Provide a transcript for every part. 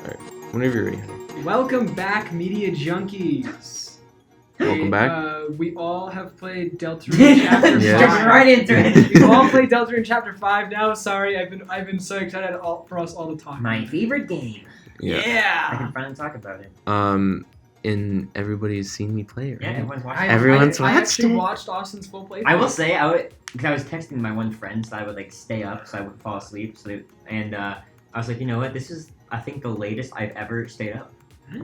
Alright, whenever you're ready, Hunter. Welcome back, Media Junkies. Welcome back. We all have played Deltarune Chapter Yeah. 5. Jumping right into it. We've all played Deltarune Chapter 5 now. Sorry, I've been so excited for us all to talk. My about it. favorite game. I Yeah. can finally talk about it. And everybody's seen me play it, Yeah, right? everyone's watching. Everyone's I watched actually it. watched Austin's full playthrough. I will say, because I was texting my one friend, so I would like stay up, so I wouldn't fall asleep. I was like, you know what? This is, I think, the latest I've ever stayed up. I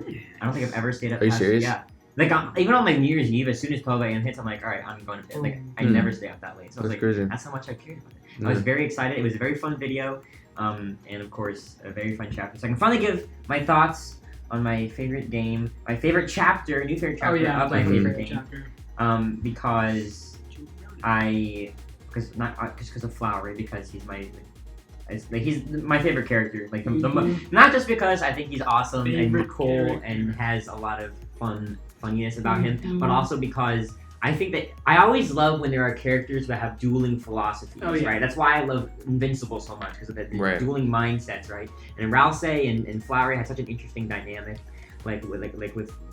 don't think I've ever stayed up. Are you past- serious? Yeah. Like even on like New Year's Eve, as soon as 12 a.m. hits, I'm like, all right, I'm going to bed. Like I Mm. never stay up that late. So I was That's like, crazy. that's how much I cared about it. Mm. I was very excited. It was a very fun video, and of course, a very fun chapter. So I can finally give my thoughts on my favorite game, my favorite chapter, new favorite chapter of my Mhm. favorite game. Chapter. Because of Flowery, because he's my favorite character. Like not just because I think he's awesome Favorite and cool character. and has a lot of funniness about him, Mhm. but also because I think that I always love when there are characters that have dueling philosophies, Oh, yeah. right? That's why I love Invincible so much, because of the Right. dueling mindsets, right? And Rousey and Flowery had such an interesting dynamic, like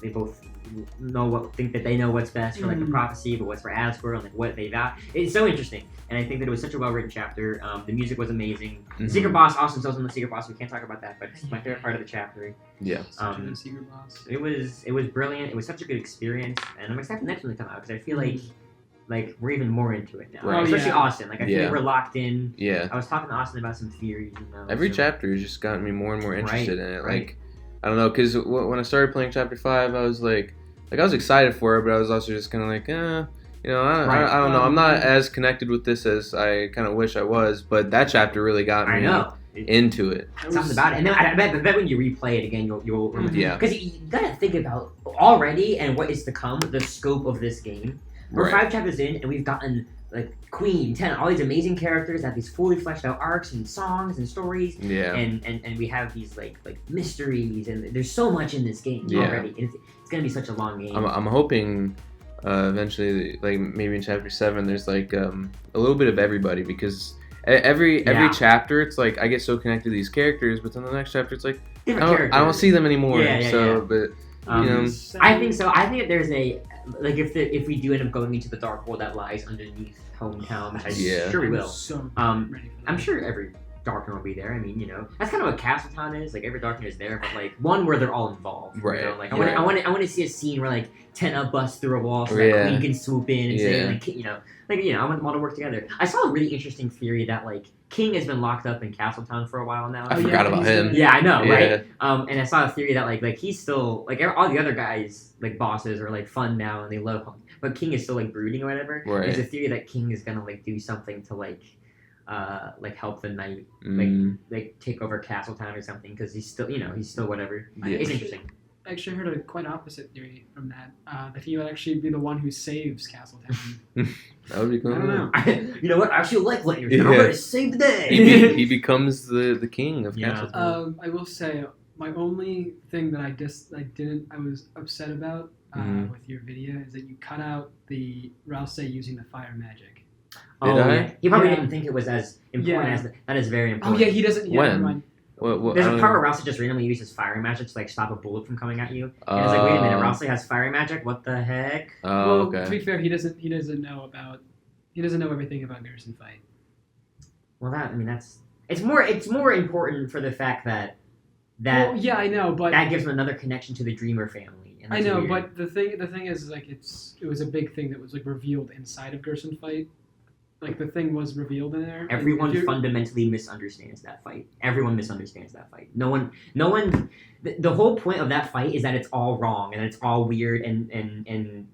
they both think that they know what's best for like the Mhm. prophecy, but what's for Asgore and like what they got. It's so interesting, and I think that it was such a well written chapter. The music was amazing. The Mhm. Secret Boss, Austin tells him the Secret Boss. We can't talk about that, but it's my favorite part of the chapter. Yeah. Such a secret boss. It was brilliant. It was such a good experience, and I'm excited for the next one to come out because I feel like we're even more into it now, Right. especially Yeah. Austin. Like I feel Yeah. like we're locked in. Yeah. I was talking to Austin about some theories. Every so- chapter has just gotten me more and more interested in it. right. Like, I don't know, because when I started playing Chapter 5, I was like I was excited for it, but I was also just kind of like, I don't know. I'm not as connected with this as I kind of wish I was, but that chapter really got me I know. into it. Something about it, and then I bet when you replay it again, you'll remember. Yeah. Because you gotta think about already and what is to come, the scope of this game. We're Right. 5 chapters in, and we've gotten like Queen, 10, all these amazing characters that have these fully fleshed out arcs and songs and stories, Yeah. and we have these like mysteries, and there's so much in this game Yeah. already. And it's gonna be such a long game. I'm hoping eventually, like maybe in Chapter 7, there's like a little bit of everybody, because every Yeah. chapter it's like I get so connected to these characters, but then the next chapter it's like Different I don't characters. see them anymore. Yeah, yeah, so, yeah. but Um, you know, I think so. I think that there's like if we do end up going into the dark world that lies underneath hometown, which I Yeah. sure we I'm will. so I'm ready for that. sure every Darkner will be there. I mean, that's kind of what Castletown is. Like every Darkner is there, but like one where they're all involved. Right. You know? Like Yeah. I want to see a scene where like Tenna busts through a wall so that Yeah. Queen can swoop in and say Yeah. I want them all to work together. I saw a really interesting theory that like King has been locked up in Castletown for a while now. I Oh, yeah, forgot about he's him. gonna- Yeah, I know, Yeah. right? And I saw a theory that like he's still like all the other guys like bosses are like fun now and they love him, but King is still like brooding or whatever. Right. There's a theory that King is gonna like do something to like help the knight Mm, like take over Castletown or something because he's still whatever. Yeah. It's interesting. I actually heard a quite opposite theory from that. That he would actually be the one who saves Castletown. that would be cool. I don't know. You know what? I actually like Leonard. Yeah. I'm gonna save the day. He becomes the king of Yeah. Castle. I will say my only thing that I was upset about Mhm. with your video is that you cut out the Rousey using the fire magic. Oh, Did I? yeah. He probably Yeah. didn't think it was as important Yeah. as that is very Oh important. yeah, he doesn't. Yeah, When? never mind. What, There's I a don't part know. where Rousey just randomly uses fire magic to like stop a bullet from coming at you. And it's like, wait a minute, Rousey has fire magic? What the heck? Oh, Well, okay. to be fair, he doesn't know everything about Garrison Fight. Well, it's more important for the fact that Well, yeah, I know, but that gives him another connection to the Dreamer family. And I that's know, weird. but the thing is like it was a big thing that was like revealed inside of Gerson Fight. Like the thing was revealed in there. Everyone If you're- fundamentally misunderstands that fight. Everyone misunderstands that fight. No one. The whole point of that fight is that it's all wrong and it's all weird and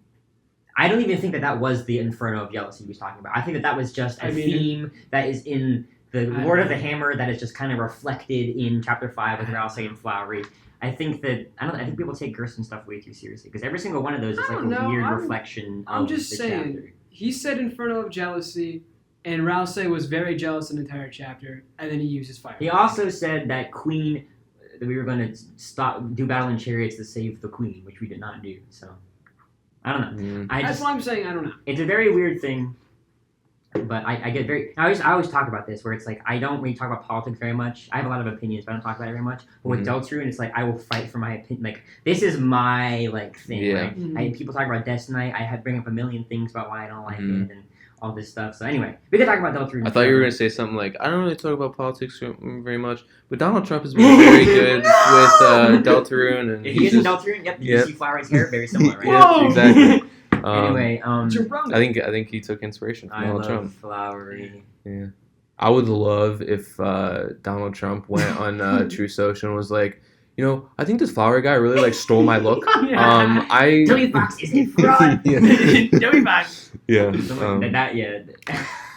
I don't even think that was the Inferno of Jealousy he was talking about. I think that was just a I mean, theme that is in the I Lord of don't the Hammer that is just kind of reflected in Chapter 5 with Rousey and Flowery. I think people take Gerson stuff way too seriously because every single one of those is I like don't a know, weird I'm- reflection I'm of just the saying. chapter. He said Inferno of Jealousy, and Rousey was very jealous an entire chapter, and then he uses fire. He also said that Queen, that we were going to do battle in chariots to save the Queen, which we did not do. So I don't know. Mm. I That's just, why I'm saying I don't know. it's a very weird thing. But I get very. I always talk about this where it's like I don't really talk about politics very much. I have a lot of opinions, but I don't talk about it very much. But with Deltarune, it's like I will fight for my opinion. Like this is my like thing. Yeah. Right? People talk about Destiny. I have bring up a million things about why I don't like it and all this stuff. So anyway, we can talk about Deltarune. I thought you were gonna say something like, I don't really talk about politics very much, but Donald Trump has been very good with Deltarune, and If he isn't Deltarune, yep. You see Flowery's hair, very similar, right? Yeah, exactly. Anyway, I think he took inspiration from Donald Trump. Flowery. Yeah, I would love if Donald Trump went on True Social and was like, I think this Flowery guy really like stole my look. Joey Fox is a fraud. Joey Fox. Yeah.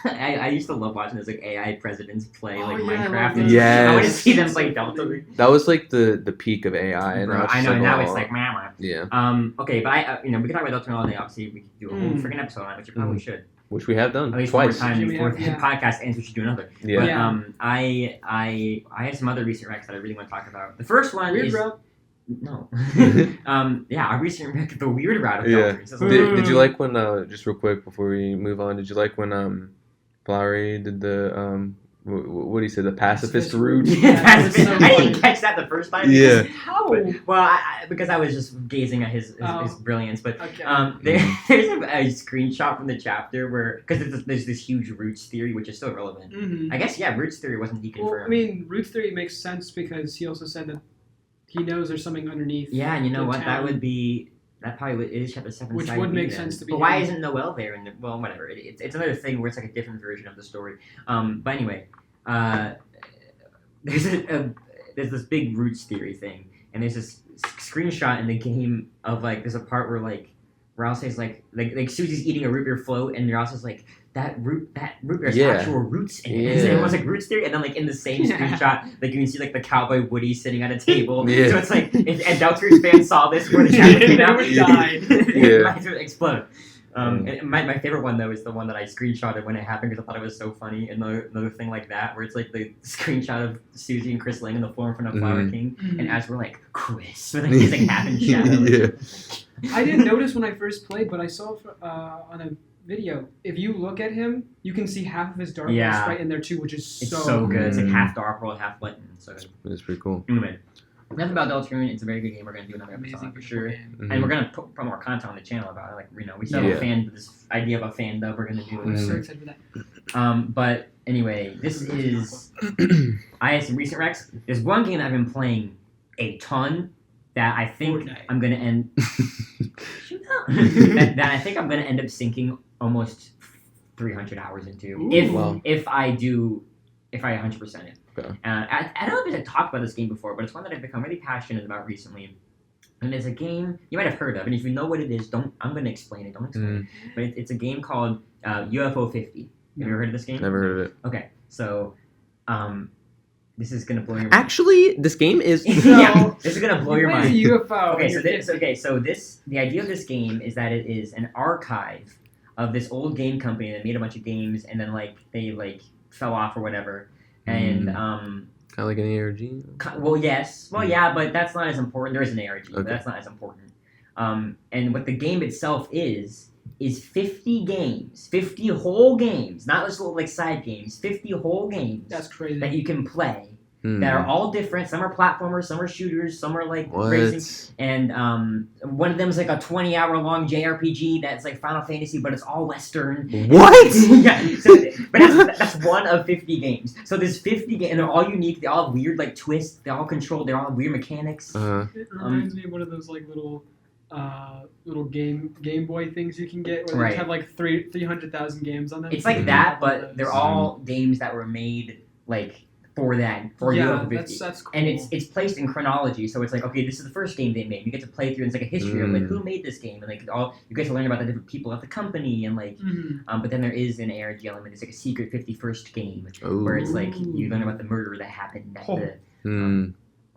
I used to love watching those like AI presidents play like yeah, Minecraft. I I want to see them play Deltarune. That was like the peak of AI, and Bro, I know. Now it's like meh. Yeah. Okay, but we can talk about Deltarune all day. Obviously, we could do a whole freaking episode on it, which we probably should. Which we have done At least twice. one more time Yeah, before the yeah. podcast ends, we should do another. Yeah. But I have some other recent recs that I really want to talk about. The first one Weird is route. no. Our recent rec, the weird route of Yeah. Deltarune. So Did you like when just real quick before we move on? Did you like when Flowery did the what do you say, the pacifist route? Yeah, was so I didn't funny. catch that the first time. Yeah. How? Well, because I was just gazing at his brilliance, but Okay. there's a screenshot from the chapter where because there's this huge roots theory which is still relevant. Mhm. I guess roots theory wasn't Well, deconfirmed. I mean, Roots theory makes sense because he also said that he knows there's something underneath. yeah, and you know the what? That town. would be that probably would, it is chapter 7. Which side would B make then. sense to be But why him. isn't Noelle there? Well, whatever. It's another thing where it's like a different version of the story. But anyway, there's this big roots theory thing, and there's this screenshot in the game of like there's a part where Ralsei's like Susie's eating a root beer float, and Ralsei's like that root beer has Yeah. actual roots in it. Yeah. And it was like roots theory, and then like in the same screenshot, like you can see like the cowboy Woody sitting at a table. Yeah. So it's like if Deltarune's fans saw this before the chapter came out, They would died. it might explode. And my favorite one though is the one that I screenshotted when it happened because I thought it was so funny. Another thing like that where it's like the screenshot of Susie and Chris laying on the floor in front of Flower King, and as we're like Chris, and he's like half in shadow. Yeah. I didn't notice when I first played, but I saw on a video. If you look at him, you can see half of his dark Yeah. right in there too, which is It's so, so good. It's like half dark world, half light. So It's pretty cool. anyway, enough about Deltarune. It's a very good game. We're gonna do another episode amazing on it for sure. Mhm. And we're gonna put more content on the channel about it. Like we still have this idea of a fan dub we're gonna do. I'm so Mhm. excited for that. But anyway, this is I had some recent recs. There's one game that I've been playing a ton that I think Fortnite. I'm gonna end. Shoot up. that I think I'm gonna end up sinking almost 300 hours into Ooh. if I 100% it. Okay. I don't know if I talked about this game before, but it's one that I've become really passionate about recently. And it's a game you might have heard of, and if you know what it is, I'm going to explain it. Don't explain it. But it's a game called UFO 50. Have you ever heard of this game? Never heard of it. Okay, so this is going to blow your mind. Actually, this game is. Yeah, this is going to blow your Play mind. a UFO. Okay, and so you're the idea of this game is that it is an archive of this old game company that made a bunch of games, and then they fell off or whatever, and Kind of like an ARG. well, yes. Well, yeah, but that's not as important. There is an ARG, but Okay. that's not as important. And what the game itself is 50 games, 50 whole games, not just little side games, 50 whole games That's crazy. that you can play Hmm. that are all different. Some are platformers, some are shooters, some are racing. What? And one of them is like a 20-hour-long JRPG that's like Final Fantasy, but it's all Western. What? Yeah, so, but that's one of 50 games. So there's 50 games, and they're all unique. They all have weird twists. They all control. They're all weird mechanics. It reminds me of one of those little Game Boy things you can get where Right. they have 300,000 games on them. It's like that, but they're all games that were made for yeah, UFO 50. that's cool. And it's placed in chronology, so it's like, okay, this is the first game they made. You get to play through, and it's like a history of who made this game, and you get to learn about the different people at the company, and Mhm. but then there is an ARG element. It's like a secret 51st game Ooh. where it's like you learn about the murder that happened at Oh. the. Hmm.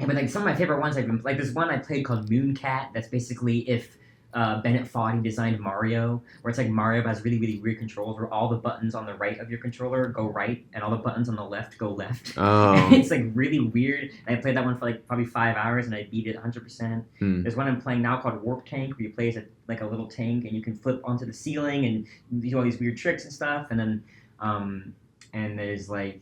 Yeah, but some of my favorite ones I've been there's one I played called Mooncat. That's basically if Bennett Foddy designed Mario, where it's like Mario has really, really weird controls where all the buttons on the right of your controller go right and all the buttons on the left go left. Oh. It's really weird. And I played that one for probably 5 hours and I beat it 100%. Hmm. There's one I'm playing now called Warp Tank where you play as a little tank and you can flip onto the ceiling and do all these weird tricks and stuff. And then and there's like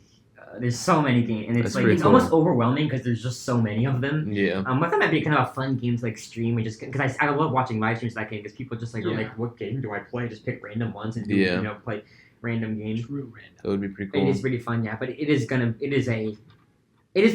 there's so many games, and it's That's like pretty it's cool. almost overwhelming because there's just so many of them. Yeah. I thought that'd be kind of a fun game to like stream, and just because I love watching live streams of that game because people just like are Yeah. like, what game do I play? Just pick random ones and do Yeah. play random games. True random. That would be pretty It cool. is really fun, yeah, but it is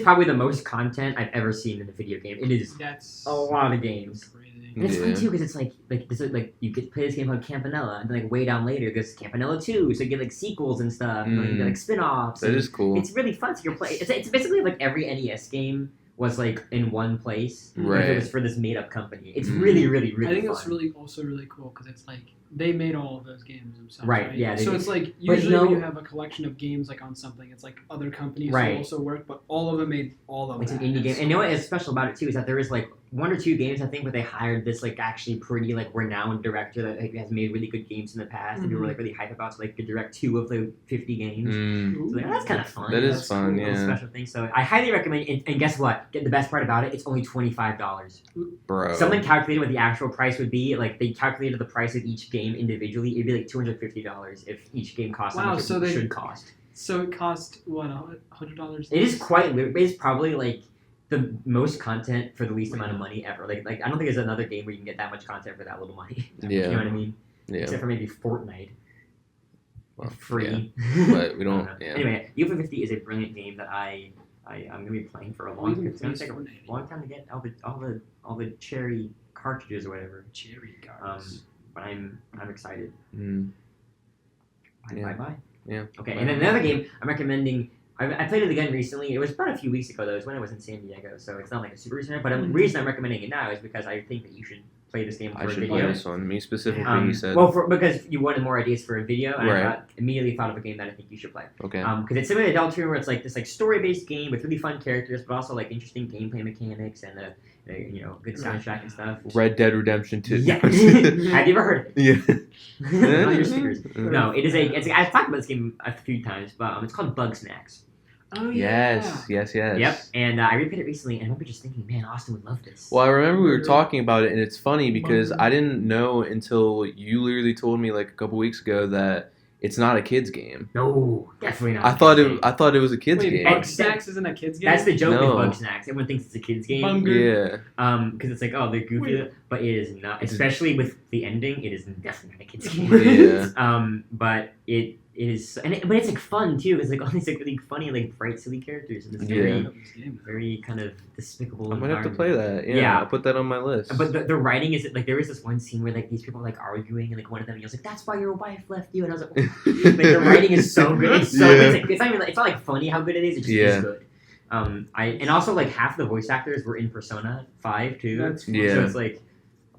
probably the most content I've ever seen in a video game. It is That's a lot of games. crazy. And it's fun Yeah. too because it's like this is like you get to play this game called Campanella, and then like way down later there's Campanella 2, so you get like sequels and stuff, and like, you get, like spin-offs. That and is cool. It's really fun. So you're play. It's basically like every NES game was like in one place. Right. It was for this made-up company. It's Mm. really, really, really I think fun. it's really also really cool because it's like they made all of those games themselves. Right, yeah, they So did. it's like But usually when no- you have a collection of games like on something, it's like other companies Right. who also work, but all of them made all of It's an that. indie game, and you know what is special about it too is that there is like 1 or 2 games I think where they hired this like actually pretty like renowned director that like, has made really good games in the past, and people were like really hyped about to like direct 2 of the 50 games. Mm. Ooh. So like, that's kind of fun. That is That's fun, cool. It's a yeah. special thing. So I highly recommend it. And guess what? Get the best part about it. It's only $25. Bro. Someone calculated what the actual price would be. Like they calculated the price of each game individually. It'd be like $250 if each game cost how Wow, much so it they- should cost. So it cost what, $100? It is quite. It's probably like the most content for the least amount of money ever. Like I don't think there's another game where you can get that much content for that little money. Yeah. You know what I mean? Yeah. Except for maybe Fortnite. Well, Free. But we don't- I know. yeah. Anyway, UFO 50 is a brilliant game that I'm gonna be playing for a long time. It's gonna take a Fortnite. long time to get all the cherry cartridges or whatever. Cherry cards. But I'm excited. Mm. Yeah. Bye. Yeah. Okay, Bye. and then another game I'm recommending. I played it again recently. It was about a few weeks ago though. It was when I was in San Diego, so it's not like a super recent. But the reason I'm recommending it now is because I think that you should play this game for I a should video. play this one. Me specifically, he said. Because you wanted more ideas for a video, and Right. I immediately thought of a game that I think you should play. Okay. Because it's similar to Deltarune, where it's like this like story-based game with really fun characters, but also like interesting gameplay mechanics and a good soundtrack and stuff. Red Dead Redemption 2. Yeah. Have you ever heard of Yeah. it? Not your stickers. Mm. No, it is I've talked about this game a few times, but it's called Bug Snacks. Oh yeah. Yes. Yep. And I replayed it recently, and I remember just thinking, man, Austin would love this. Well, I remember we were talking about it, and it's funny because Bummer. I didn't know until you literally told me like a couple weeks ago that it's not a kids game. No, definitely not. I thought it was a kids Wait, game. Bug Snacks isn't a kids game? That's the joke No. with Bug Snacks. Everyone thinks it's a kids game. Bunger. Yeah. Because it's like, oh, they're goofy, Wait. but it is not. Especially with the ending, it is definitely not a kids game. Yeah. But it is, but it's like fun too. It's like all these like really funny, like bright, silly characters, and it's very, Yeah. very kind of despicable. I might have to environment. play that. Yeah, Yeah. I'll put that on my list. But the writing is like there was this one scene where like these people are like arguing, and like one of them yells like, "That's why your wife left you," and I was like, like the writing is so good. It's so Yeah. it's not even like, it's not like funny how good it is. It just Yeah. is good. And also like half the voice actors were in Persona 5 too. That's fun. Yeah. So it's like,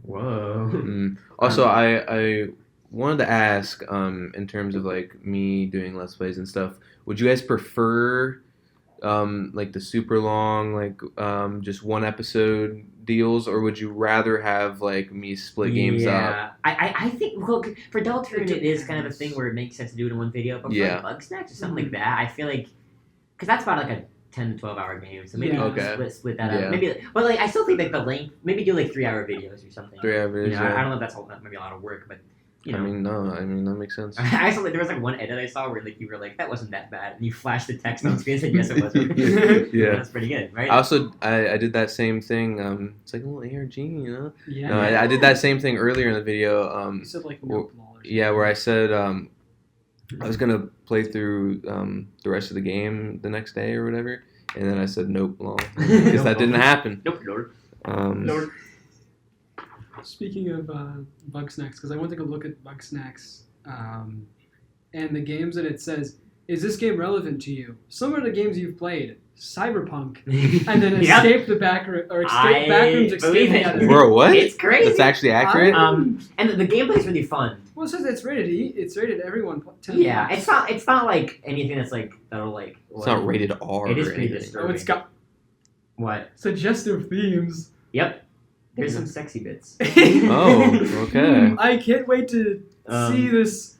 whoa. Also, I wanted to ask, in terms of like me doing Let's Plays and stuff, would you guys prefer like the super long, like just one episode deals, or would you rather have like me split games up? Yeah, I think for Deltarune it is kind of a thing where it makes sense to do it in one video, but for Yeah. like Bug Snacks or something like that, I feel like because that's about like a 10 to 12 hour game, so maybe Yeah. you can Okay. split that Yeah. up. Maybe, but like I still think like the length, maybe do like 3 hour videos or something. 3 hours. You know, I Yeah. don't know if that's that might be a lot of work, but you know. I mean, no. I mean, that makes sense. I saw like there was like one edit I saw where like you were like that wasn't that bad, and you flashed the text on screen and said yes it was. Yeah. That's pretty good, right? I also I did that same thing. It's like a little ARG, you know. Yeah. No, I did that same thing earlier in the video. You said like well, Nope Law or something. Yeah, where I said I was gonna play through the rest of the game the next day or whatever, and then I said nope, lol, because Nope, that didn't lol. happen. Nope, Lord. Um, Speaking of Bug Snacks, because I went to go look at Bug Snacks, and the games that it says, is this game relevant to you? Some of the games you've played, Cyberpunk, and then Yep. Escape the Backrooms, or I Backrooms Escape believe the it. Other. Bro, what? It's crazy. That's actually accurate. And the gameplay is really fun. Well, it says it's rated E. It's rated everyone 10. Yeah, it's not like anything that's like that'll like. It's not rated R. It is or pretty anything. disturbing. Oh, it's got What? suggestive themes. Yep. There's some sexy bits. Oh, okay. I can't wait to see this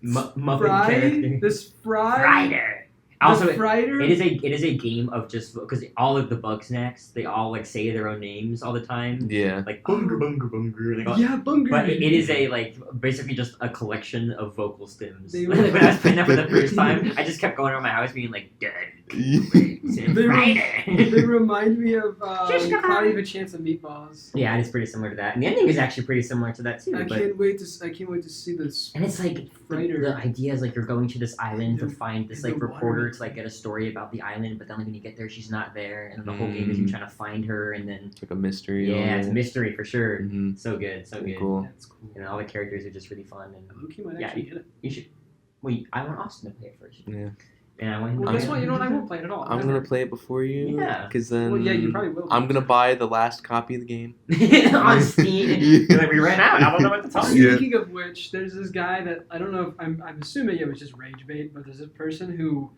Muppet fry. character. This fry. Ryder. Also, the Frighter. it is a game of just because all of the Bugsnax, they all like say their own names all the time, Yeah. like Bunger Bunger Bunger. Like, Yeah, Bunger. but it is a like basically just a collection of vocal stems. They When were- I was playing that for the first time, I just kept going around my house being like, "Dead, They Frighter." remind me of Just come Cloudy on. with a Chance of Meatballs. Yeah, it is pretty similar to that, and the ending is actually pretty similar to that too. I But can't wait to see this. and it's like Frighter. the idea is like you're going to this island to The- find this the like reporter water. to like get a story about the island, but then like, when you get there, she's not there, and then the whole game is you trying to find her, and then It's like a mystery. yeah, it's a mystery for sure. Mm-hmm. So good, so good. Cool. That's cool. And all the characters are just really fun, and Loki might Yeah, actually get it. you should. Wait, I want Austin to play it first, Yeah. and I want him. Well, to guess play what? it. You know what? I won't play it at all. I'm gonna play it before you. Yeah. Because then. Well, yeah, you probably will. I'm gonna buy the last copy of the game. on Steam. You're like, we ran out. I don't know what to tell you. Yeah. Speaking of which, there's this guy that I don't know if I'm assuming it was just rage bait, but there's a person who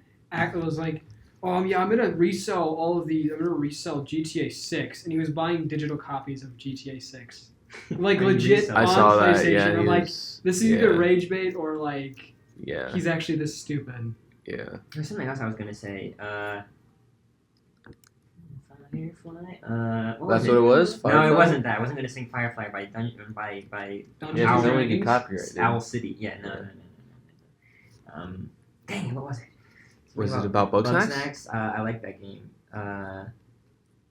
was like, "Oh yeah, I'm gonna resell GTA 6," and he was buying digital copies of GTA 6, like Buying legit resell. I on saw that. PlayStation. Yeah. I'm he like, was- this is yeah, either rage bait or like Yeah. he's actually this stupid. Yeah. There's something else I was gonna say. Firefly. What That's was what it was. No, Firefly? it wasn't that. I wasn't gonna sing Firefly by Dungeons Yeah, and because then we get Dragons. copyrighted. Owl City. Yeah, no. Dang it, what was it? Was it about Bugsnax? Bugsnax? I like that game.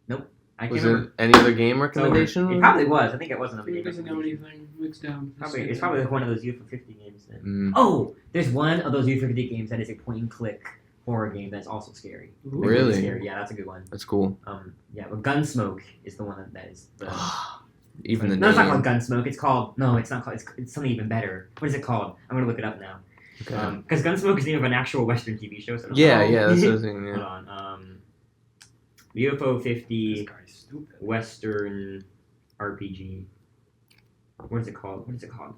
Nope. I can't Was remember. it any other game No, recommendation? it probably was. I think it was another Who game. doesn't know anything? It's down. It's probably like one of those U for 50 games. Then. Mm, Oh, there's one of those U for 50 games that is a point and click horror game that's also scary. Ooh. Like, Really? Scary. Yeah, that's a good one. that's cool. Yeah, but Gunsmoke is the one that is the. Even the No, it's not name. called Gunsmoke. It's called no, it's not called. It's something even better. What is it called? I'm gonna look it up now. Okay. Because Gunsmoke is the name of an actual Western TV show. So I don't Yeah, know. yeah, that's what I was thinking. Hold Yeah. on. UFO This 50 guy's stupid. Western RPG. What is it called?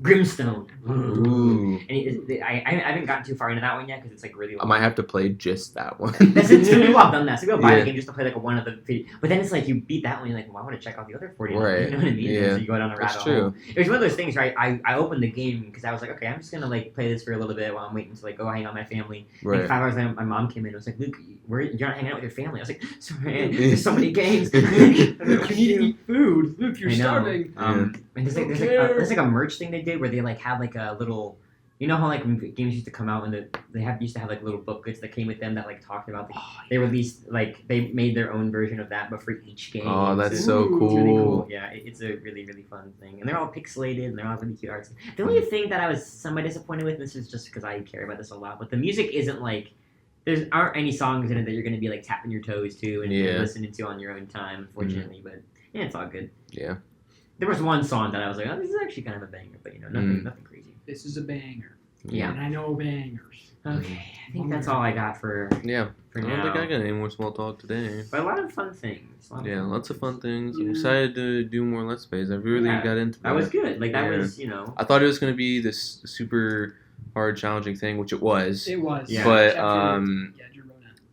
Grimstone. Ooh. And I haven't gotten too far into that one yet because it's like really I long. might have to play just that one. That's it. Some people have done that. Some people buy Yeah. the game just to play like one of the. But then it's like you beat that one, you're like, well, I want to check out the other 49. Right. You know what I mean? Yeah. And so you go down a That's rabbit hole. true. It was one of those things, right? I opened the game because I was like, okay, I'm just gonna like play this for a little bit while I'm waiting to like go hang out with my family. Like Right. 5 hours later, my mom came in and was like, Luke, you're not hanging out with your family. I was like, sorry, there's so many games. You need to eat food. Luke, you're I know. starving. And there's like a merch thing they did where they like had like a little, you know how like when games used to come out and used to have like little booklets that came with them that like talked about they released like they made their own version of that but for each game. Oh, that's It's so Ooh, it's really cool. cool. Yeah, it's a really really fun thing, and they're all pixelated and they're all really cute arts. The only thing that I was somewhat disappointed with, and this is just because I care about this a lot, but the music isn't like aren't any songs in it that you're gonna be like tapping your toes to and Yeah. listening to on your own time, unfortunately. But yeah, it's all good. Yeah. There was one song that I was like, oh, this is actually kind of a banger, but you know, nothing crazy. This is a banger. Yeah. And I know bangers. Okay, I think that's all I got for Yeah. for I don't now. think I got any more small talk today. But a lot of fun things. Yeah, lots of fun things. I'm Yeah. excited to do more Let's Plays. I really Yeah. got into That was good. Like that Yeah. was, you know. I thought it was going to be this super hard, challenging thing, which it was. It was. Yeah. But Yeah, Drew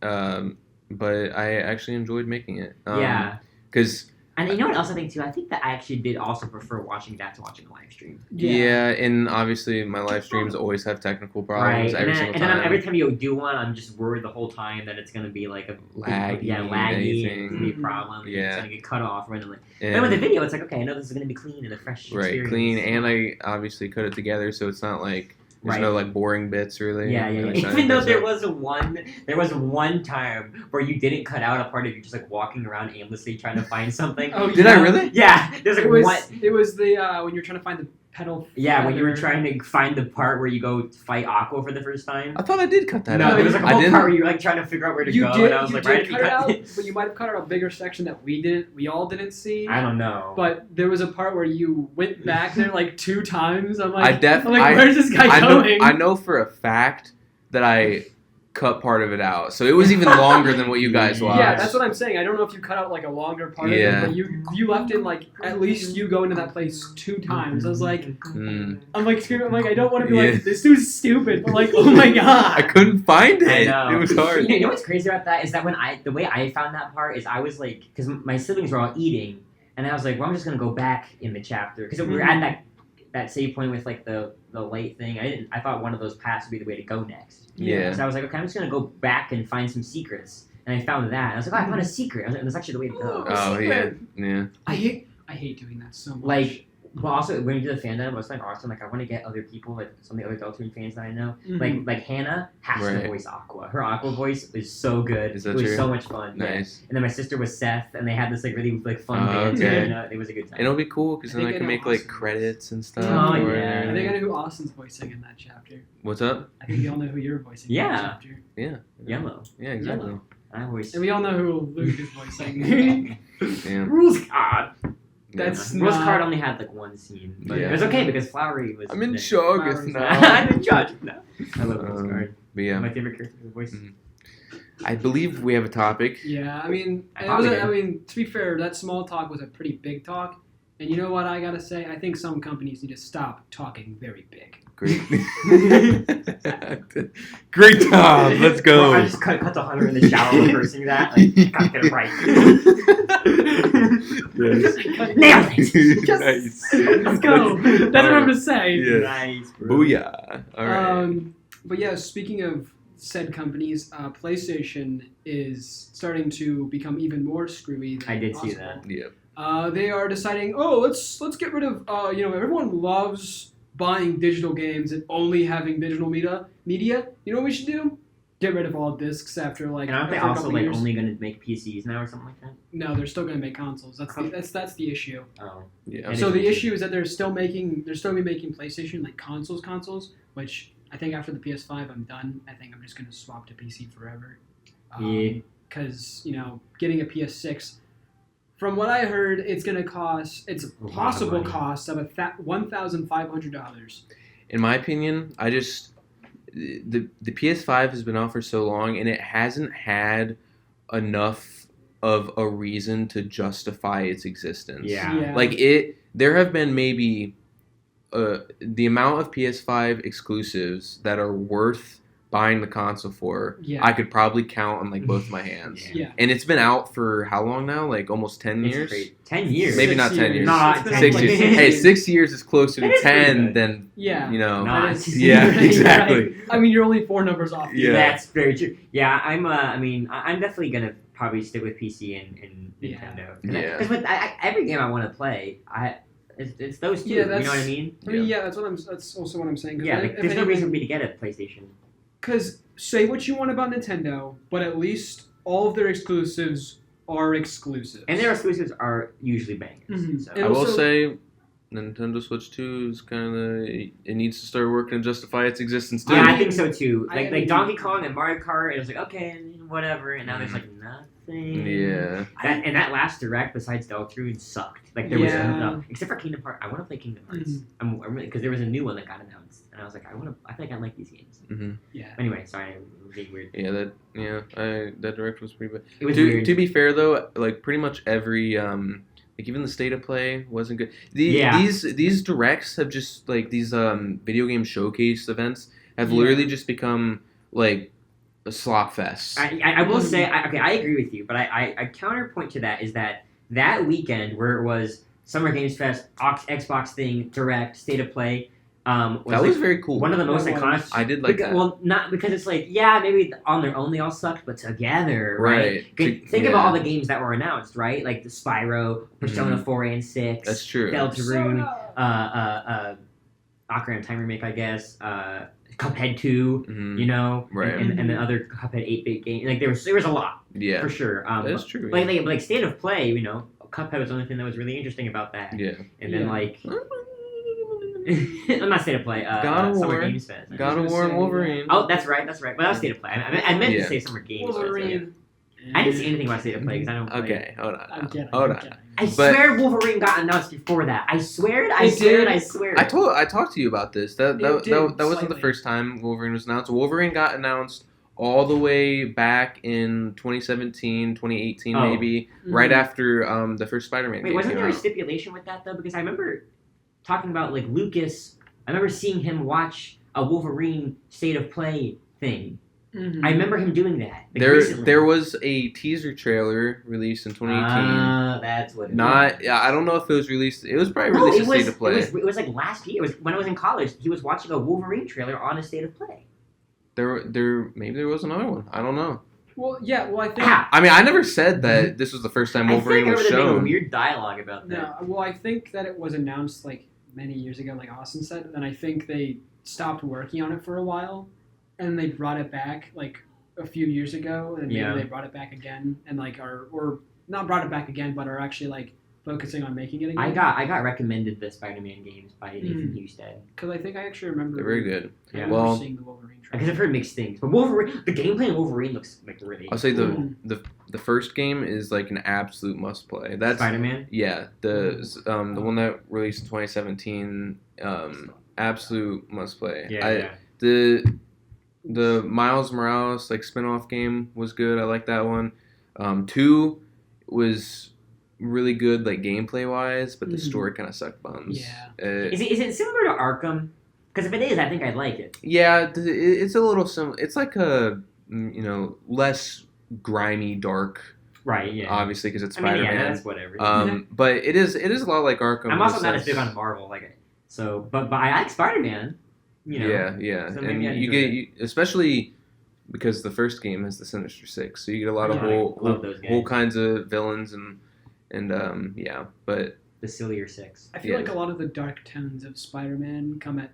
Ronan. but I actually enjoyed making it. Yeah. Because And you know what else I think too? I think that I actually did also prefer watching that to watching a live stream. yeah, and obviously my live streams always have technical problems Right. every And single then time. every time you do one, I'm just worried the whole time that it's gonna be like a Laggy Yeah, and laggy. And anything. it's gonna be a problem. And Yeah. It's gonna get cut off randomly. and, But with the video, it's like okay, I know this is gonna be clean and a fresh right, experience. clean, and I obviously cut it together, so it's not like there's Right. no like boring bits really. Yeah. Really shiny Even though bits there up. was one time where you didn't cut out a part of you just like walking around aimlessly trying to find something. Oh, Did I really? Yeah, there's like It was. one. It was the when you're trying to find the pedal. Yeah, when you were feather. trying to find the part where you go fight Aqua for the first time. I thought I did cut that No, out. there was like a I whole didn't. part where you were like trying to figure out where to You go, did. and I was You like, did right, if cut you it out, cut but you might have cut out a bigger section that we all didn't see. I don't know. But there was a part where you went back there like 2 times. I'm like, I I'm like, where's this guy going? I know for a fact that I cut part of it out, so it was even longer than what you guys watched. Yeah, that's what I'm saying. I don't know if you cut out like a longer part Yeah. of it, but you left in like at least you go into that place 2 times. I was like, Mm. I'm like screaming. I'm like, I don't want to be Yeah. like this dude's stupid, but like, oh my I god. couldn't find I it. know. It was hard. You know what's crazy about that is that the way I found that part is I was like, because my siblings were all eating, and I was like, well, I'm just gonna go back in the chapter because we were at that save point with like the light thing. I thought one of those paths would be the way to go next. Yeah. So I was like, okay, I'm just gonna go back and find some secrets. And I found that. And I was like, oh, I found a secret. I was like, that's actually the way to go. Oh yeah, yeah. I hate doing that so much. Like, well, also when we did the fandom, I was like, awesome. Like, I want to get other people, like some of the other Deltarune fans that I know. Like Hannah has to Right. voice Aqua. Her Aqua voice is so good. Is that it was true? so much fun. Yeah. Nice. And then my sister was Seth, and they had this like really like fun Oh, banter. okay. And, it was a good time. And it'll be cool because I then I think I can know make like Austin. credits and stuff. Oh, or- yeah. I think I know who Austin's voicing in that chapter. What's up? I think we all know who you're voicing in Yeah. that chapter. Yeah. Yellow. Yeah, exactly. Yellow. I always. And we all know who Luke is voicing. Damn. Rules card. That's Rules not- card only had like one scene, but Yeah. it was okay because Flowery was. I'm in there. Cho'Gath Flowers. now. I'm in charge now. I love Rules Um, card. But yeah, My favorite character was voice. Mhm. I believe we have a topic. Yeah, I mean, I it thought was we a, did. I mean, to be fair, that small talk was a pretty big talk. And you know what I gotta say? I think some companies need to stop talking very big. Great. Great job. Let's go. I just cut to Hunter in the shower reversing that. Like, gotta get it right. Yes. Nailed it. Nice. Let's go. That's what I'm gonna say. Yeah. Nice, bro. Booyah. All right. But yeah, speaking of said companies, PlayStation is starting to become even more screwy. Than I did see possible. that. Yeah. They are deciding, let's get rid of, everyone loves buying digital games and only having digital media. You know what we should do? Get rid of all discs after like. And aren't they after a also couple like years. only gonna make PCs now or something like that? No, they're still going to make consoles. That's the issue. Oh. Yeah. And So it's- the issue is that they're still gonna be making PlayStation like consoles, which I think after the PS5 I'm done. I think I'm just gonna swap to PC forever. Yeah. Because getting a PS6, from what I heard, it's gonna cost. It's a lot of possible money. cost of $1,500. In my opinion, the PS5 has been out for so long and it hasn't had enough of a reason to justify its existence. Yeah. Like there have been maybe the amount of PS5 exclusives that are worth buying the console for. Yeah. I could probably count on like both my hands. Yeah. And it's been out for how long now? Like almost 10 It's years. great. 10 years. Maybe 6 not 10 years. years. Not It's been 6 like- years. Hey, 6 years is closer That to is pretty 10 good. than Yeah. Not. Yeah, Right. exactly. I mean, you're only 4 numbers off. Yeah. That's very true. Yeah, I'm. I'm definitely gonna probably stick with PC and Yeah. Nintendo. Yeah. Because with every game I want to play, it's those two. Yeah, you know that's- what I mean? I mean, that's also what I'm saying. Yeah. Like, there's no reason for me to get a PlayStation. Because say what you want about Nintendo, but at least all of their exclusives are exclusives. And their exclusives are usually bangers. Mhm. So. And I will also- say, Nintendo Switch 2 is kind of it needs to start working to justify its existence too. Yeah, I I think so too. I Like agree. Donkey Kong and Mario Kart, it was like okay, whatever, and now there's like nothing. Yeah. That last direct besides Deltarune sucked. Like there was Yeah. no, except for Kingdom Hearts. I want to play Kingdom Hearts. I'm really because there was a new one that got announced, and I was like, I think I like these games. Yeah. Anyway, sorry, I'm being weird. That direct was pretty bad. It was weird. To be fair though, like pretty much every like even the state of play wasn't good. Yeah. These directs have just like these video game showcase events have Yeah. literally just become like a slop fest. I will say, I agree with you, but I counterpoint to that is that weekend where it was Summer Games Fest, Xbox thing, Direct, State of Play, that like was very cool. one of the most That iconic. was. I did like that. Well, not because it's like, yeah, maybe on their own they all sucked, but together, right? Right. Think Yeah. about all the games that were announced, right? Like the Spyro, Persona 4 and 6, That's true. Deltarune, Ocarina of Time remake, I guess, Cuphead 2, Mhm. you know, Right. and the other Cuphead 8-bit game. Like there was a lot Yeah. for sure. That's true. Like State of Play, you know, Cuphead was the only thing that was really interesting about that. Yeah. And then Yeah. like, I'm not State of Play. God of Summer War. Games Fest. God of gonna War and say, Wolverine. Oh, that's right. But that was State of Play. I meant Yeah. to say Summer Games Fest. Wolverine. I didn't see anything about State of Play because I don't. Play. Okay, hold I'm on. kidding. Hold I'm on. kidding. I But- swear Wolverine got announced before that. I swear it. I It swear did. it. I swear. I talked to you about this. That It that, did, that, that wasn't the slightly. first time Wolverine was announced. Wolverine got announced all the way back in 2017, 2018 Oh. maybe, Mhm. right after the first Spider-Man Wait, game wasn't came there a out. stipulation with that though? Because I remember talking about like Lucas. I remember seeing him watch a Wolverine State of Play thing, Mhm. I remember him doing that. Like, There recently. there was a teaser trailer released in 2018. That's what. It Not, was. yeah, I don't know if it was released. It was probably No, released it in was, State of Play. it was like last year. It was when I was in college. He was watching a Wolverine trailer on a State of Play. Maybe there was another one. I don't know. Well, yeah. Well, I think. Ah, I mean, I never said that this was the first time I think Wolverine I was would have made a shown. weird dialogue about that. No. Well, I think that it was announced like many years ago, like Austin said, and I think they stopped working on it for a while, and they brought it back like a few years ago, and maybe Yeah. they brought it back again, and like are or not brought it back again, but are actually like focusing on making it again. I got recommended the Spider-Man games by Nathan Husted because I think I actually remember. They're very good. I Yeah. remember Well, seeing the Wolverine because trailer. I've heard mixed things. But Wolverine, the gameplay in Wolverine looks like really. I'll say Mhm. the first game is like an absolute must play. That's Spider-Man. yeah. The one that released in 2017, absolute must play. Yeah. The Miles Morales like spin-off game was good. I like that one. 2 was really good like gameplay wise, but the Mhm. story kind of sucked buns. Yeah. Is it similar to Arkham? Because if it is, I think I'd like it. Yeah, it's a little similar. It's like a less grimy, dark, Right. Yeah. obviously because it's I mean, Spider-Man. yeah, that's whatever. But it is a lot like Arkham. I'm also in the not as sense- big on Marvel, but I like Spider-Man. You know. Yeah, So and maybe I'd you enjoy get especially because the first game has the Sinister Six, so you get a lot of Yeah, I love those whole guys. kinds of villains and yeah, but The sillier six. I feel Yeah. like a lot of the dark tones of Spider-Man come at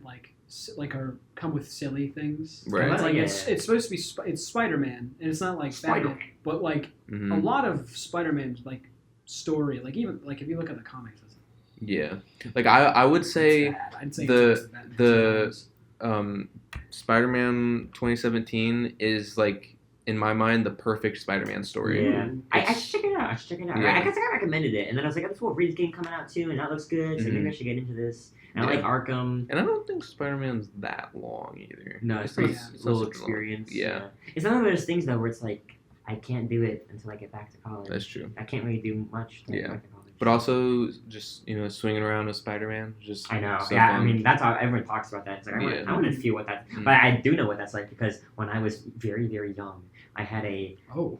come with silly things. Right. It's like Yeah. it's supposed to be it's Spider-Man, and it's not like Batman, but like mhm, a lot of Spider-Man's like story, like even like if you look at the comics, it's yeah, like I would say bad. I'd say the- it's worse than Batman the- sometimes. Spider-Man 2017 is like in my mind the perfect Spider-Man story. Yeah. I It's- should check it out. Yeah. I guess I got recommended it, and then I was like, "Oh, this Wolverine's game coming out too, and that looks good. So maybe I should get into this." And I Yeah. like Arkham. And I don't think Spider-Man's that long either. No, it's not- pretty it's little not super long. experience. Yeah, It's one of those things though where it's like I can't do it until I get back to college. that's true. I can't really do much till I Yeah. get back to college. But also, just swinging around with Spider-Man, just I know. so Yeah, fun. I mean that's how everyone talks about that. It's like Yeah. I want to feel what that. Mm. But I do know what that's like because when I was very very young, I had a Oh,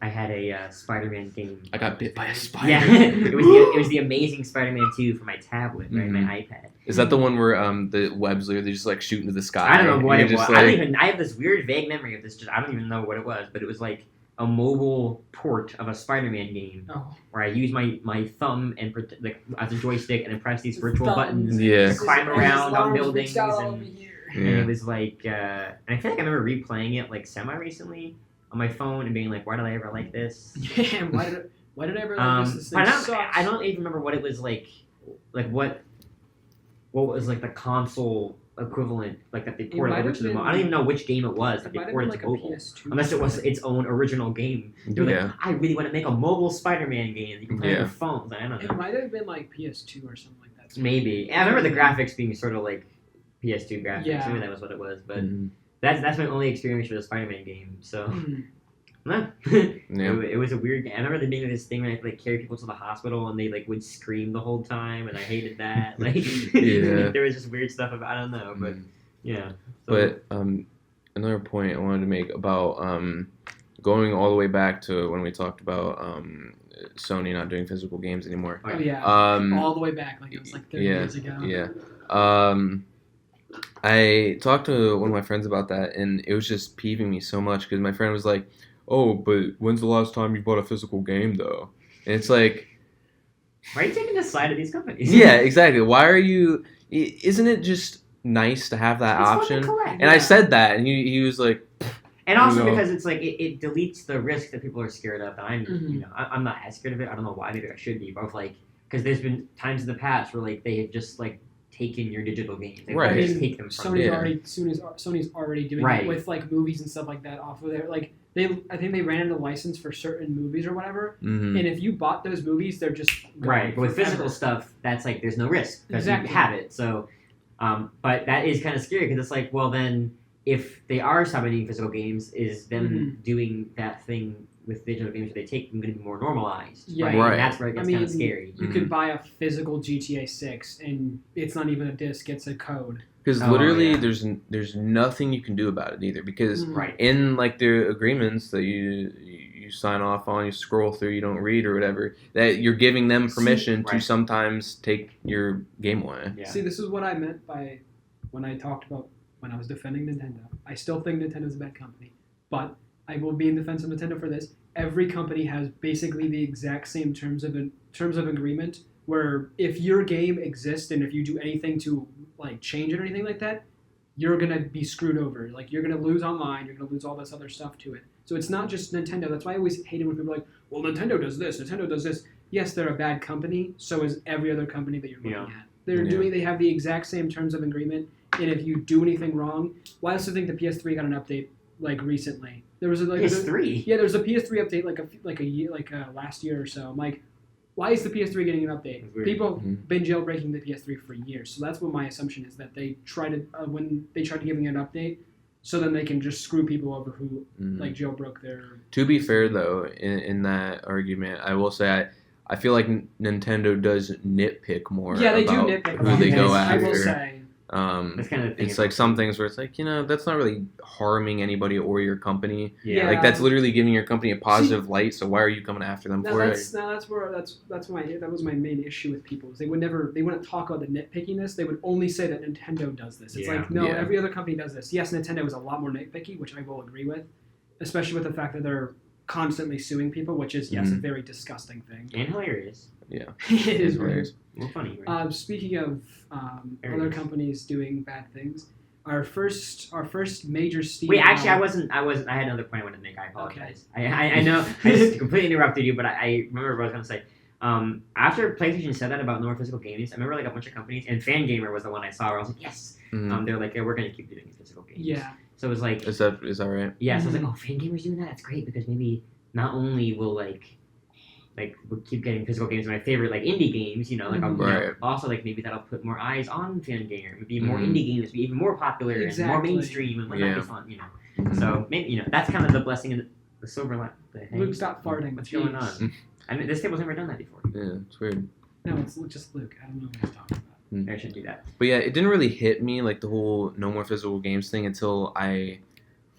Spider-Man game. I got bit by a spider. Yeah, it was the Amazing Spider-Man 2 for my tablet, right, Mhm. my iPad. Is that the one where the webs they just like shoot into the sky? I don't know what and it you're was. just like- I have this weird vague memory of this. I don't even know what it was, but it was like a mobile port of a Spider-Man game oh, where I use my thumb and like as a joystick and then press these virtual buttons. Yeah. To climb around on buildings and Yeah. it was like, and I feel like I remember replaying it like semi recently on my phone and being like, why did I ever like this? yeah. Why did I ever like this? This thing But sucks. I don't even remember what it was like what was like the console equivalent, like that they ported might over have to the been- mobile. I don't even know which game it was It that they might have been ported like to a mobile. PS2. Unless it was something. its own original game. They were Yeah. like, I really want to make a mobile Spider-Man game that you can play on Yeah. your phone. I don't It know. might have been like PS2 or something like that. Maybe. And I remember the graphics being sort of like PS2 graphics. Yeah. Maybe that was what it was. But Mhm. that's my only experience with a Spider-Man game. So Mhm. no. Yeah. It was a weird game. I remember there being this thing where I had to like carry people to the hospital and they like would scream the whole time and I hated that. Like Yeah. there was just weird stuff about I don't know, but Mhm. yeah. So, But another point I wanted to make about going all the way back to when we talked about Sony not doing physical games anymore. Oh yeah. Um, all the way back, like it was like 30 yeah, years ago. yeah. I talked to one of my friends about that, and it was just peeving me so much because my friend was like, "Oh, but when's the last time you bought a physical game, though?" And it's like, why are you taking the side of these companies? yeah, exactly. Why are you? Isn't it just nice to have that It's fun to option? collect. And I said that, and he was like, And also You know. because it's like it deletes the risk that people are scared of. And I'm Mhm. I'm not as scared of it. I don't know why. Maybe I should be. But of, like because there's been times in the past where like they have just like taken your digital games. They Right. just take them from Sony's you. already Sony's already doing Right. it with like movies and stuff like that off of there. Like I think they ran into license for certain movies or whatever. mm-hmm. And if you bought those movies, they're just gone Right, but with forever. physical stuff, that's like there's no risk because Exactly. you have it. So, but that is kind of scary because it's like, well, then if they are submitting physical games, is them Mm-hmm. doing that thing with digital games where they take them going to be more normalized? Yeah. right. Right. And that's where it gets kind of scary. You could buy a physical GTA 6 and it's not even a disc; it's a code. Because Oh, literally, yeah. there's nothing you can do about it either. Because Right. in like the agreements that you sign off on, you scroll through, you don't read or whatever, that you're giving them permission to Right. sometimes take your game away. Yeah. See, this is what I meant by when I talked about when I was defending Nintendo. I still think Nintendo's a bad company, but I will be in defense of Nintendo for this. Every company has basically the exact same terms of agreement. Where if your game exists and if you do anything to like change it or anything like that, you're gonna be screwed over. Like you're gonna lose online. You're gonna lose all this other stuff to it. So it's not just Nintendo. That's why I always hated when people are like, "Well, Nintendo does this. Nintendo does this." Yes, they're a bad company. So is every other company that you're looking at. They have the exact same terms of agreement, and if you do anything wrong, well, I also think the PS3 got an update like recently. There was PS3. there was a PS3 update like a year last year or so. I'm like, why is the PS3 getting an update? That's weird. People Mhm. been jailbreaking the PS3 for years, so that's what my assumption is that they try to when they try to giving it an update, so then they can just screw people over who like jailbroke their. To be fair, though, in that argument, I will say I feel like Nintendo does nitpick more. Yeah, they do about nitpick who about they it, go I will after. say. That's kind of the thing. It's like some things where it's like, that's not really harming anybody or your company. Yeah. Like that's literally giving your company a positive light. So why are you coming after them No, for it? that was my main issue with people. Is they wouldn't talk about the nitpickiness. They would only say that Nintendo does this. It's Yeah. like no, Yeah. every other company does this. Yes, Nintendo is a lot more nitpicky, which I will agree with, especially with the fact that they're constantly suing people, which is yes a very disgusting thing. And hilarious. Yeah, It is very- weird. Well, funny. Right? Speaking of There it other is. companies doing bad things, our first major Steam. Wait, actually, I wasn't. I had another point I wanted to make. I apologize. I know I just completely interrupted you, but I remember what I was gonna say. After PlayStation said that about no more physical games, I remember like a bunch of companies, and Fangamer was the one I saw where I was like, yes. Mhm. They're like, yeah, we're gonna keep doing physical games. Yeah. So it was like, Is that right? yeah. So I was like, oh, Fangamer's doing that. That's great because maybe not only will like we'll keep getting physical games, my favorite like indie games, like I'll, Right. also like maybe that'll put more eyes on Fangamer, maybe more Mhm. indie games be even more popular and more Exactly. mainstream and Yeah. that'd be fun. So maybe that's kind of the blessing in the silver lining. Luke, stop farting. What's going Jeez. on? I mean, this table's never done that before. Yeah, it's weird. No, it's just Luke. I don't know what he's talking about. I shouldn't do that. But yeah, it didn't really hit me like the whole no more physical games thing until I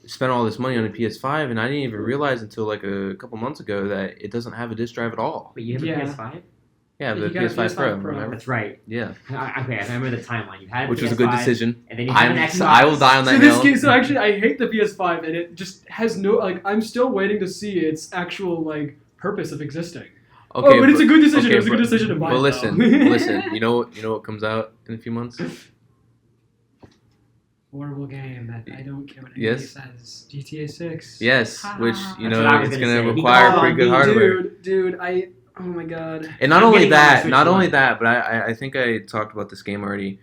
spent all this money on a PS5, and I didn't even realize until like a couple months ago that it doesn't have a disc drive at all. Wait, you have Yeah. a PS5? Yeah, You the got a PS5 Pro, PS5 Pro. remember? That's right. Yeah, Okay, I remember the timeline. You had which a was a good PS5, decision. and then you had an Xbox. I will die on that So this hill. game, so actually, I hate the PS5, and it just has no like. I'm still waiting to see its actual like purpose of existing. Okay, but it's a good decision. okay, It was a good decision to buy. But it, listen, though. listen. You know what comes out in a few months? Horrible game that I don't care what anybody Yes. says. GTA 6. Yes, which That's what I was it's gonna gonna say. require Oh, pretty good dude. hardware. Dude, oh my god. And not I'm only getting on my that, Switch not One. only that, but I think I talked about this game already.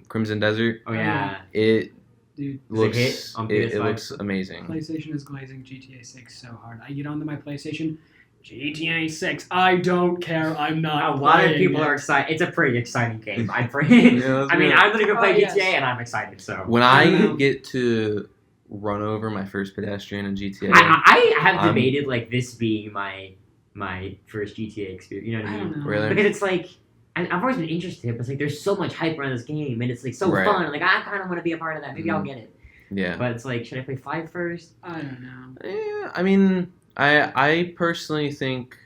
Crimson Desert. Oh yeah. It Dude, looks hit on it PS5? looks amazing. PlayStation is glazing GTA 6 so hard. I get onto my PlayStation, GTA 6. I don't care. I'm not. A lot of playing people it. are excited. It's a pretty exciting game. I pray. Yeah, I mean, that's I'm gonna go play Oh, yes. GTA, and I'm excited. So When I I know. get to run over my first pedestrian in GTA, I have I'm- debated like this being my first GTA experience. You know what I I mean? don't know. Really? Because it's like I've always been interested, but it's like there's so much hype around this game, and it's like so Right. fun. Like I kind of want to be a part of that. Maybe I'll Mhm. get it. yeah. But it's like, should I play 5 first? I don't know. Yeah, I mean, I personally think,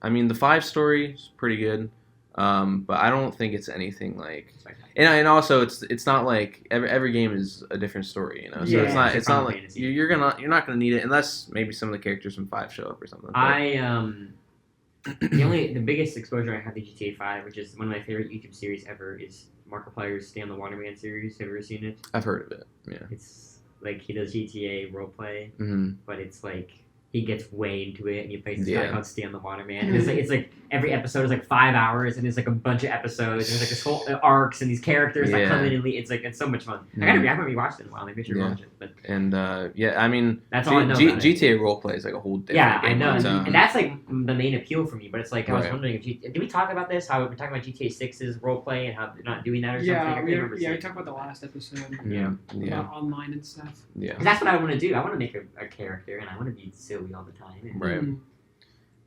the 5 story is pretty good, but I don't think it's anything like. And also it's not like every game is a different story, So Yeah, it's not it's Final like Fantasy. you're not gonna need it unless maybe some of the characters from 5 show up or something. But- The biggest exposure I have to GTA 5, which is one of my favorite YouTube series ever, is Markiplier's Stay on the Waterman series. Have you ever seen it? I've heard of it. Yeah. It's like he does GTA roleplay, hmm but it's like he gets way into it, and he plays this guy Yeah. called Stay on the Waterman. And it's like every episode is like 5 hours, and there's like a bunch of episodes, and there's like this whole arcs and these characters that come in and leave. It's so much fun. I haven't rewatched it in a while. Maybe I should Yeah. watch it. But And that's all I know. about it. GTA roleplay is like a whole different Yeah, I game know, on its own. and that's like the main appeal for me. But it's like I was Right. wondering if did we talk about this? How we're talking about GTA 6's roleplay and how they're not doing that or something. I Yeah, can't we remember seeing. talked about the last episode Yeah. Yeah. about online and stuff. Yeah. 'Cause that's what I want to do. I want to make a character, and I want to be silly all the time. And Right.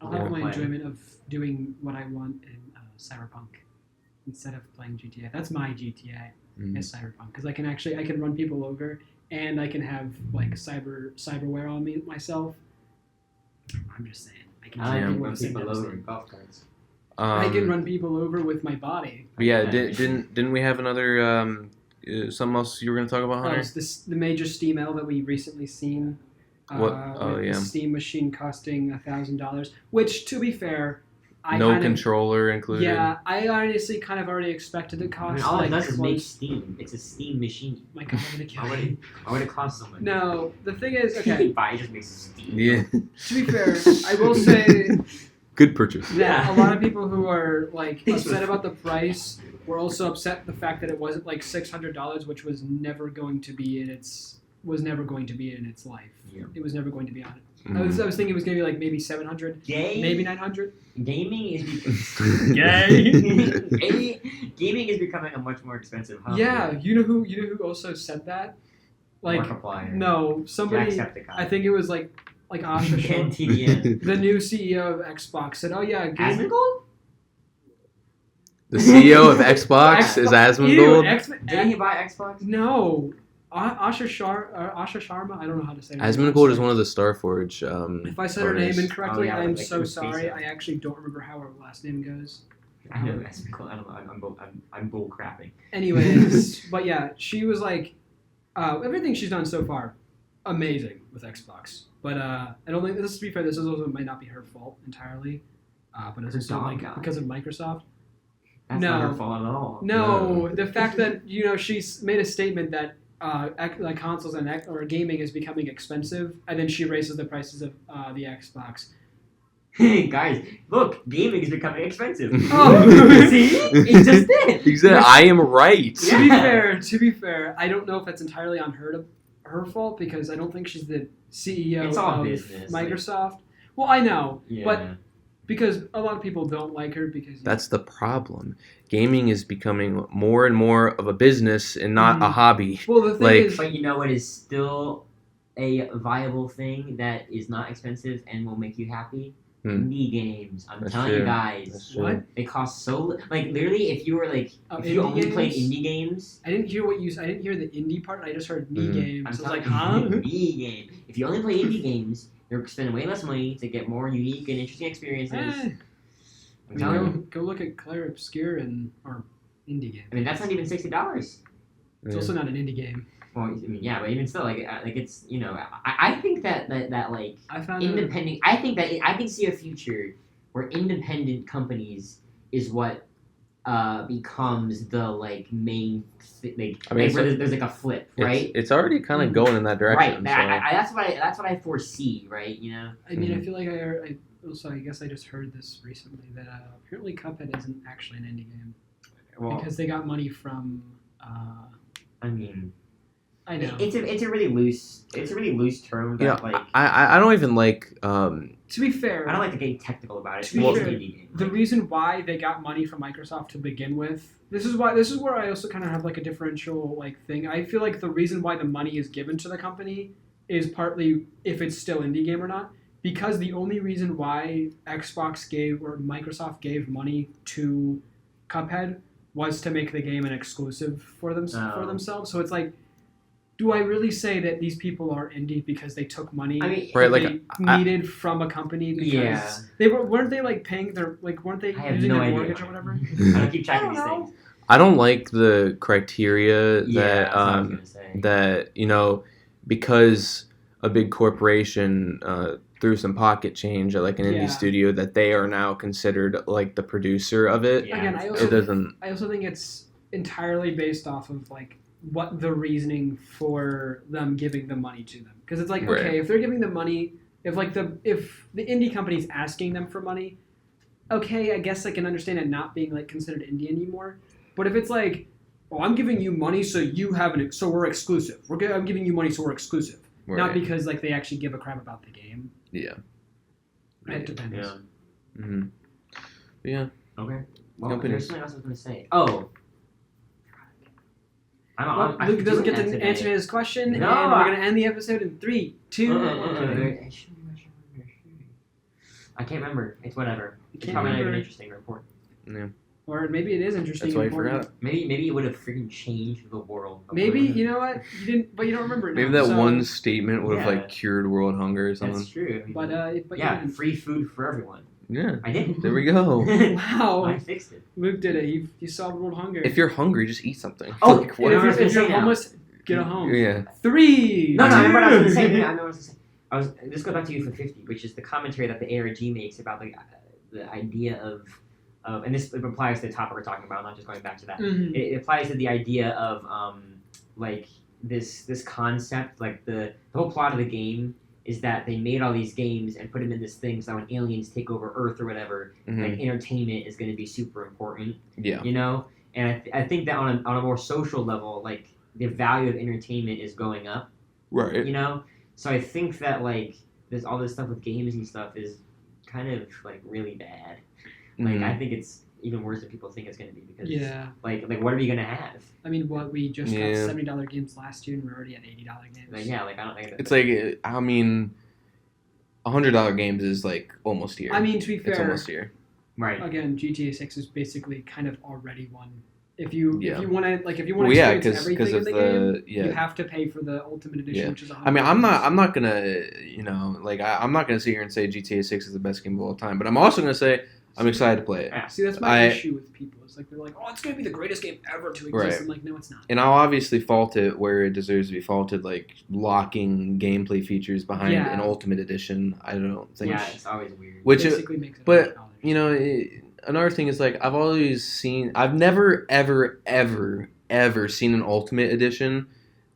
I'll have my Roleplay. enjoyment of doing what I want in Cyberpunk instead of playing GTA. That's my GTA. as Cyberpunk because I can run people over and I can have like cyberware on me myself. I'm just saying. I can run people over in golf carts. I can run people over with my body. But yeah, didn't we have another something else you were going to talk about, Hunter? It's the major Steam L that we recently seen. What? The Steam machine costing $1,000, which to be fair, no controller included. Yeah, I honestly kind of already expected it to cost. All it does is make Steam. It's a Steam machine. My God, I'm gonna kill you. Why would it cost so much? No, the thing is, You okay. can buy it, just makes Steam. Yeah. To be fair, I will say Good purchase. that a lot of people who are like upset about the price were also upset at the fact that it wasn't like $600, which was never going to be in its life. Yeah. It was never going to be on it. Mm. I was thinking it was going to be like maybe 700, maybe 900. Gaming is gaming is becoming a much more expensive hobby. Yeah, you know who also said that? Like Markiplier. no, somebody. Jacksepticeye. I think it was like Asha Shah, TDN. the new CEO of Xbox, said, "Oh yeah, gaming." Asmongold? The CEO of Xbox is Asmongold. Didn't he buy Xbox? No, Asha Sharma. I don't know how to say it. Asmongold is one of the Starforge. If I said her name incorrectly, Oh, yeah, I'm like so the sorry. face. I actually don't remember how her last name goes. I know Asmongold. I don't know. I'm bull crapping. Anyways, but yeah, she was like, everything she's done so far, amazing with Xbox. But I don't think this. To be fair, this is also might not be her fault entirely. But it's also like because of Microsoft. That's No. not her fault at all. No, the fact that she's made a statement that like consoles or gaming is becoming expensive, and then she raises the prices of the Xbox. Hey guys, look, gaming is becoming expensive. Oh. See, it just did. Exactly. I am right. Yeah. To be fair, I don't know if that's entirely on her fault because I don't think she's the CEO It's all of business, Microsoft. Well, I know, Yeah. but because a lot of people don't like her because That's the problem. Gaming is becoming more and more of a business and not a hobby. well, the thing like- is, But you know what is still a viable thing that is not expensive and will make you happy? Indie games. I'm That's telling true. you guys. That's true. what? They cost so literally if you were like if you indie only played games? indie games. I didn't hear I didn't hear the indie part. I just heard knee Mhm. games. I'm I was telling like, you, huh? indie game. If you only play indie games, you're spending way less money to get more unique and interesting experiences. I'm telling you. Go look at Claire Obscure or indie game. I mean that's not even $60. It's also not an indie game. Well, I mean, yeah, but even still, like it's I think that like I found independent. I think that I can see a future where independent companies is what becomes the like main like, I mean, like where there's like a flip, right? It's already kind of going in that direction. Right. That's what I foresee, right? You know. I mean, I feel like I guess I just heard this recently that apparently Cuphead isn't actually an indie game Well, because they got money from. I mean, I know. it's a really loose term that Yeah, like I don't even like. To be fair, I don't like to get technical about it. To be It's fair, an indie game. the reason why they got money from Microsoft to begin with, this is where I also kind of have like a differential like thing. I feel like the reason why the money is given to the company is partly if it's still indie game or not, because the only reason why Xbox gave or Microsoft gave money to Cuphead was to make the game an exclusive for themselves. So it's like, do I really say that these people are indie because they took money I mean, Right, that like, they needed from a company because Yeah. they weren't they like paying their weren't they I have using no their idea. mortgage or whatever? I don't keep track of these I don't things. I don't like the criteria Yeah, that that's what I was gonna say. that because a big corporation threw some pocket change at like an Yeah. indie studio that they are now considered like the producer of it. Yeah. Again, It doesn't. I also think it's entirely based off of like what the reasoning for them giving the money to them. Because it's like, Right. okay, if they're giving the money, if the indie company's asking them for money, okay, I guess I can understand it not being like considered indie anymore. But if it's like, oh, I'm giving you money so so we're exclusive. I'm giving you money so we're exclusive. Not Right. because like they actually give a crap about the game. Yeah. It depends. Yeah. Mm-hmm. Yeah. Okay. Well, Companies. there's something else I was gonna say. Oh. Well, I'm Luke doesn't doing get that to today. answer his question, No, and we're gonna end the episode in 3, 2, 1. I can't remember. It's whatever. You It's can't probably not even remember. interesting report. Yeah. Or maybe it is interesting. That's why you and important. forgot. Maybe it would have freaking changed the world. Maybe you know what you didn't, but you don't remember it. Maybe now, that so, one statement would have Yeah. like cured world hunger or something. That's true. But yeah, you didn't. free food for everyone. Yeah. I did. There we go. Wow, I fixed it. Luke did it. He solved world hunger. If you're hungry, just eat something. Oh, Like, If what? you know what I was you're, gonna if you're say now? homeless, get a home. Yeah. 3. No, I remember what I was going to say. 2. Yeah, I know what I was going to say. This goes back to Youth for 50, which is the commentary that the ARG makes about the idea of, and this applies to the topic we're talking about, not just going back to that. Mhm. It applies to the idea of like this concept, like the whole plot of the game is that they made all these games and put them in this thing so when aliens take over Earth or whatever, like entertainment is going to be super important. Yeah. You know, and I think that on a more social level, like the value of entertainment is going up. Right. You know, so I think that like there's all this stuff with games and stuff is kind of like really bad. Like I think it's even worse than people think it's gonna be because like what are we gonna have? I mean, we just got Yeah. $70 games last year, and we're already at $80 games. Like like I don't think It's like, I mean, $100 games is like almost here. I mean, to be it's fair, almost here. right. again, GTA 6 is basically kind of already one. If you Yeah. want to Well, yeah, experience everything in of the game, the you have to pay for the Ultimate Edition, Yeah. which is $100. I mean, I'm not gonna, you know, like I'm not gonna sit here and say GTA 6 is the best game of all time, but I'm also gonna say I'm excited to play it. Yeah. See, that's my issue with people. It's like they're like, "Oh, it's gonna be the greatest game ever to exist." Right. I'm like, no, it's not. And I'll obviously fault it where it deserves to be faulted, like locking gameplay features behind Yeah. an Ultimate Edition. I don't think. Yeah, it's always weird. Which Basically makes it but, $100. you know, another thing is like I've never ever seen an Ultimate Edition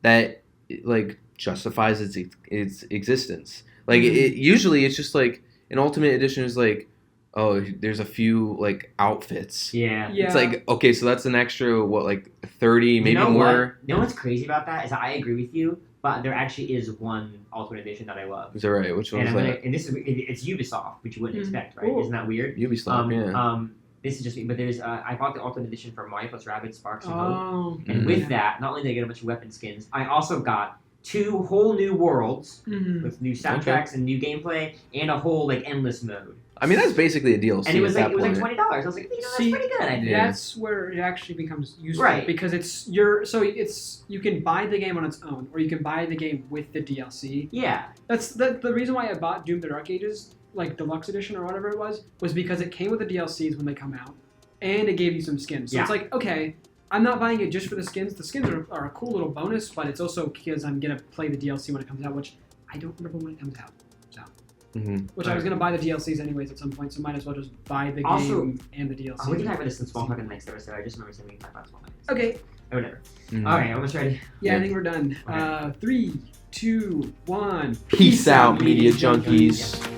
that like justifies its existence. Like usually it's just like an Ultimate Edition is like, oh, there's a few like outfits. Yeah. Yeah. It's like, okay, so that's an extra what, like 30, maybe you know more. What? You know what's crazy about that is that I agree with you, but there actually is one Ultimate Edition that I love. Is that right? Which one And is I'm that? gonna, and this is it's Ubisoft, which you wouldn't Mhm. expect, right? Cool. Isn't that weird? Ubisoft, yeah. This is just me, but there's I bought the Ultimate Edition for Mario plus Rabbids Sparks and Hope. Oh. And with that, not only did I get a bunch of weapon skins, I also got 2 whole new worlds Mhm. with new soundtracks and new gameplay and a whole like endless mode. I mean, that's basically a DLC. And it was at like that point. $20. I was like, you know, that's See, pretty good. I think. Yeah. That's where it actually becomes useful, Right. because it's you can buy the game on its own, or you can buy the game with the DLC. Yeah. That's the reason why I bought Doom: The Dark Ages, like Deluxe Edition or whatever it was because it came with the DLCs when they come out, and it gave you some skins. So it's like, okay, I'm not buying it just for the skins. The skins are a cool little bonus, but it's also because I'm gonna play the DLC when it comes out, which I don't remember when it comes out. Which I was gonna buy the DLCs anyways at some point, so might as well just buy the Also, game and the DLC. We can have this in small talk in the next episode. I just remember saying we can talk about small talk. Okay. Or whatever. Mhm. All right, almost ready. Yeah, Yeah. I think we're done. Okay. 3, 2, 1. Peace out, media junkies. Yeah.